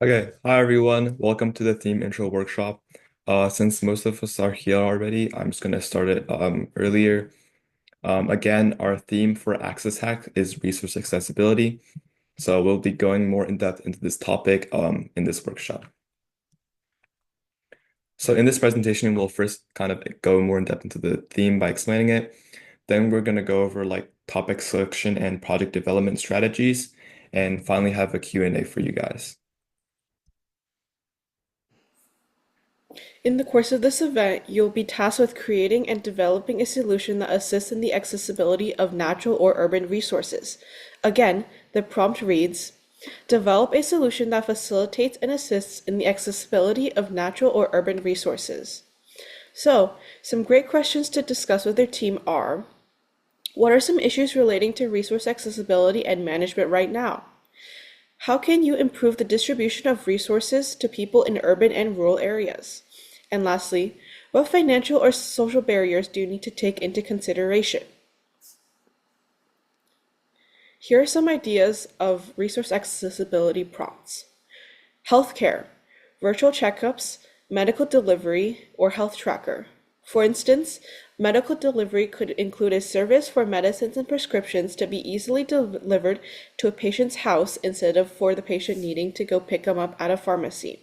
Okay, hi everyone. Welcome to the theme intro workshop. Since most of us are here already, I'm just gonna start it earlier. Again, our theme for AccessHack is resource accessibility. So we'll be going more in depth into this topic in this workshop. So in this presentation, we'll first kind of go more in depth into the theme by explaining it. Then we're gonna go over like topic selection and project development strategies, and finally have a Q&A for you guys. In the course of this event, you'll be tasked with creating and developing a solution that assists in the accessibility of natural or urban resources. Again, the prompt reads, develop a solution that facilitates and assists in the accessibility of natural or urban resources. So, some great questions to discuss with your team are, what are some issues relating to resource accessibility and management right now? How can you improve the distribution of resources to people in urban and rural areas? And lastly, what financial or social barriers do you need to take into consideration? Here are some ideas of resource accessibility prompts. Healthcare, virtual checkups, medical delivery, or health tracker. For instance, medical delivery could include a service for medicines and prescriptions to be easily delivered to a patient's house instead of for the patient needing to go pick them up at a pharmacy.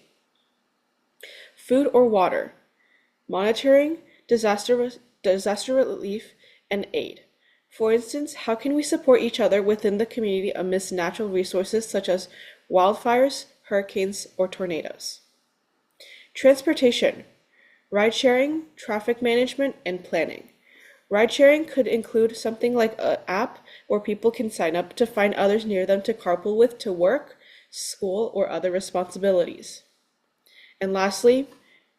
Food or water, monitoring, disaster relief, and aid. For instance, how can we support each other within the community amidst natural resources such as wildfires, hurricanes, or tornadoes? Transportation, ride sharing, traffic management, and planning. Ride sharing could include something like an app where people can sign up to find others near them to carpool with to work, school, or other responsibilities. And lastly,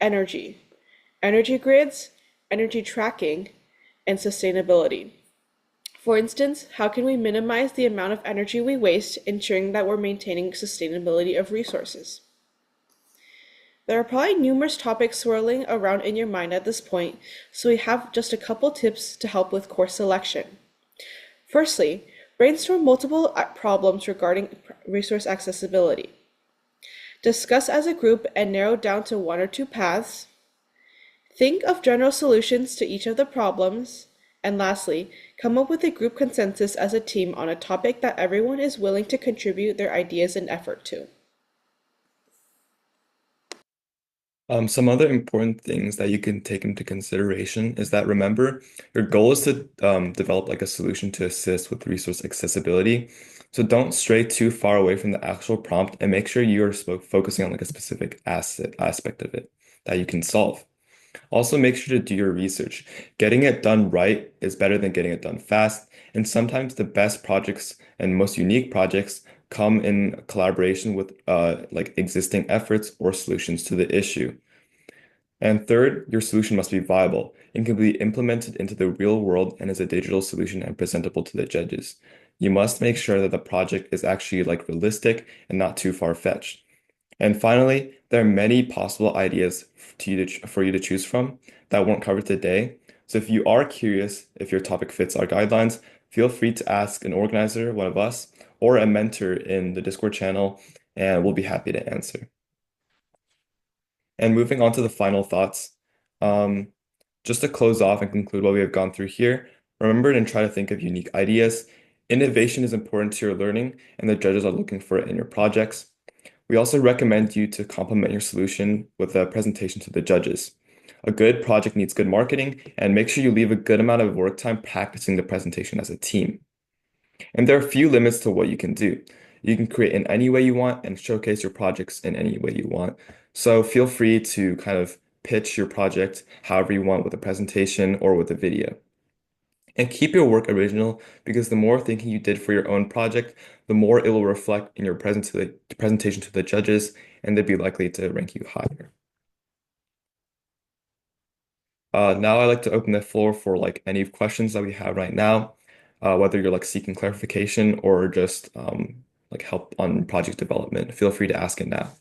energy. Energy grids, energy tracking, and sustainability. For instance, how can we minimize the amount of energy we waste, ensuring that we're maintaining sustainability of resources? There are probably numerous topics swirling around in your mind at this point, so we have just a couple tips to help with course selection. Firstly, brainstorm multiple problems regarding resource accessibility. Discuss as a group and narrow down to one or two paths. Think of general solutions to each of the problems. And lastly, come up with a group consensus as a team on a topic that everyone is willing to contribute their ideas and effort to. Some other important things that you can take into consideration is that remember, your goal is to develop like a solution to assist with resource accessibility. So don't stray too far away from the actual prompt and make sure you're focusing on like a specific aspect of it that you can solve. Also, make sure to do your research. Getting it done right is better than getting it done fast. And sometimes the best projects and most unique projects come in collaboration with like existing efforts or solutions to the issue. And third, your solution must be viable and can be implemented into the real world and as a digital solution and presentable to the judges. You must make sure that the project is actually like realistic and not too far-fetched. And finally, there are many possible ideas for you to choose from that won't cover today. So if you are curious if your topic fits our guidelines, feel free to ask an organizer, one of us, or a mentor in the Discord channel, and we'll be happy to answer. And moving on to the final thoughts, um, just to close off and conclude what we have gone through here, remember and try to think of unique ideas. Innovation is important to your learning, and the judges are looking for it in your projects. We also recommend you to complement your solution with a presentation to the judges. A good project needs good marketing, and make sure you leave a good amount of work time practicing the presentation as a team. And there are few limits to what you can do. You can create in any way you want and showcase your projects in any way you want. So feel free to kind of pitch your project however you want with a presentation or with a video. And keep your work original because the more thinking you did for your own project, the more it will reflect in your presentation to the judges, and they'd be likely to rank you higher. Now I'd like to open the floor for like any questions that we have right now, whether you're like seeking clarification or just like help on project development. Feel free to ask it now.